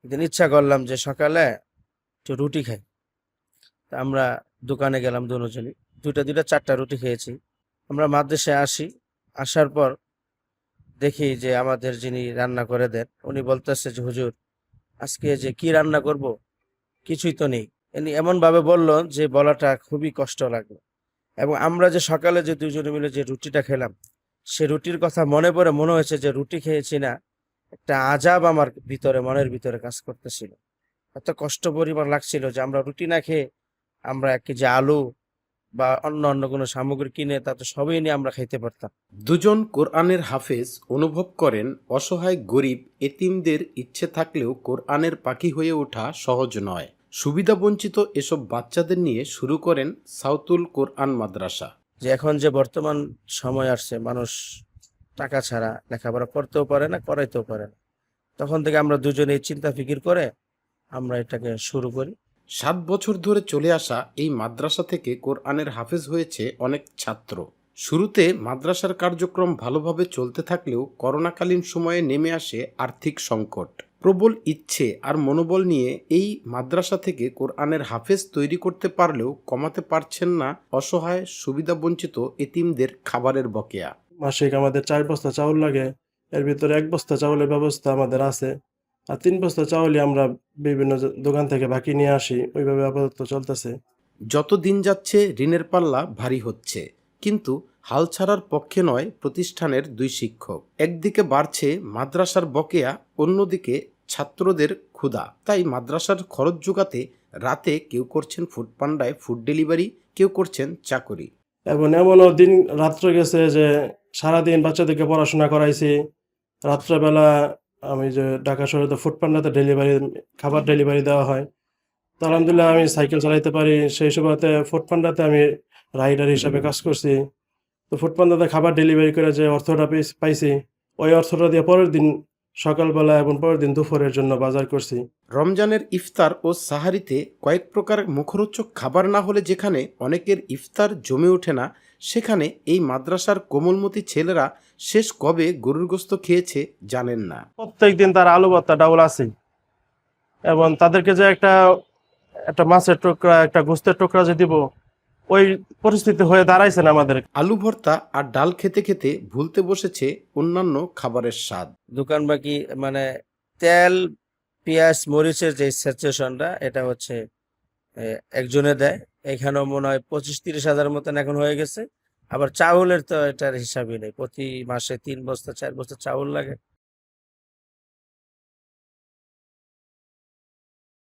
একদিন ইচ্ছা করলাম যে সকালে একটু রুটি খাই। তা আমরা দোকানে গেলাম দুজনই, দুইটা দুইটা 4টা রুটি খেয়েছি। আমরা মাদ্রাসায় আসি, আসার পর দেখি যে আমাদের যিনি রান্না করে দেন উনি বলতেছে যে হুজুর, আজকে যে কি রান্না করব কিছুই তো নেই। ইনি এমন ভাবে বলল যে বলাটা খুবই কষ্ট লাগলো। এবং আমরা যে সকালে যে দুজনে মিলে যে রুটিটা খেলাম, সে রুটির কথা মনে পড়ে মনে হয়েছে যে রুটি খেয়েছি না, একটা আজাব আমার ভিতরে মনের ভিতরে কাজ করতেছিল। এত কষ্ট পরিমাণ লাগছিল যে আমরা রুটি না খেয়ে আমরা 1 কেজি আলু বা অন্য অন্য কোনো সামগ্রী কিনে তা তো সবই নিয়ে আমরা খাইতে পারতাম। দুজন কোরআনের হাফেজ অনুভব করেন অসহায় গরিব এতিমদের ইচ্ছে থাকলেও কোরআনের পাখি হয়ে ওঠা সহজ নয়। সুবিধাবঞ্চিত এসব বাচ্চাদের নিয়ে শুরু করেন সাউতুল কোরআন মাদ্রাসা। যে এখন যে বর্তমান সময় আসছে, মানুষ টাকা ছাড়া লেখাপড়া করতেও পারে না, করাইতেও পারে না। তখন থেকে আমরা দুজনেই চিন্তা ফিকির করে আমরা এটাকে শুরু করি। 7 বছর ধরে চলে আসা এই মাদ্রাসা থেকে কোরআনের হাফেজ হয়েছে অনেক ছাত্র। শুরুতে মাদ্রাসার কার্যক্রম ভালোভাবে চলতে থাকলেও করোনাকালীন সময়ে নেমে আসে আর্থিক সংকট। প্রবল ইচ্ছে আর মনোবল নিয়ে এই মাদ্রাসা থেকে কোরআনের হাফেজ তৈরি করতে পারলেও কমাতে পারছেন না অসহায় সুবিধাবঞ্চিত এতিমদের খাবারের বকেয়া। মাসিক আমাদের 4 বস্তা চাউল লাগে। এর ভিতরে 1 বস্তা চাউলের ব্যবস্থা আমাদের আছে, আর 3 বস্তা চাউলই আমরা বিভিন্ন দোকান থেকে বাকি নিয়ে আসি। ওইভাবে আপাতত চলতেছে। যত দিন যাচ্ছে ঋণের পাল্লা ভারী হচ্ছে, কিন্তু হাল ছাড়ার পক্ষে নয় প্রতিষ্ঠানের 2 শিক্ষক। একদিকে বাড়ছে মাদ্রাসার বকেয়া, অন্যদিকে ছাত্রদের ক্ষুধা। তাই মাদ্রাসার খরচ জোগাতে রাতে কেউ করছেন ফুড পান্ডায় ফুড ডেলিভারি, কেউ করছেন চাকরি। এবং এমনও দিন রাত্র গেছে যে সারাদিন বাচ্চাদেরকে পড়াশোনা করাইছি। রাত্রেবেলা আমি যে ঢাকা শহরে ফুড পান্ডাতে খাবার ডেলিভারি দেওয়া হয়। তো আলহামদুলিল্লাহ আমি সাইকেল চালাইতে পারি, সেই সুবাদে ফুড পান্ডাতে আমি রাইডার হিসাবে কাজ করছি। তো ফুড পান্ডাতে খাবার ডেলিভারি করে যে অর্থটা পাইছি, ওই অর্থটা দিয়ে পরের দিন সকালবেলা এবং পরের দিন দুপুরের জন্য বাজার করছি। রমজানের ইফতার ও সাহারিতে কয়েক প্রকার মুখরোচক খাবার না হলে যেখানে অনেকের ইফতার জমে ওঠে না, সেখানে এই মাদ্রাসার কোমলমতি ছেলেরা শেষ কবে গরুর গোশত খেয়েছে জানেন না। প্রত্যেকদিন তার আলু ভর্তা ডাউল আছে, এবং তাদেরকে যে একটা একটা মাছের টুকরা, একটা গোস্তের টুকরা যে দিব, ওই পরিস্থিতি হয়ে দাঁড়াইছে না আমাদের। আলু ভর্তা আর ডাল খেতে খেতে ভুলতে বসেছে অন্যান্য খাবারের স্বাদ। দোকান বাকি মানে তেল, পেঁয়াজ, মরিচের যে স্যাচুরেশনটা এটা হচ্ছে একজনে দেয়। এখানেও মনে হয় 25-30 হাজার মতন এখন হয়ে গেছে। আবার চাউলের তো এটার হিসাবই নেই, প্রতি মাসে 3 বস্তা 4 বস্তা চাউল লাগে।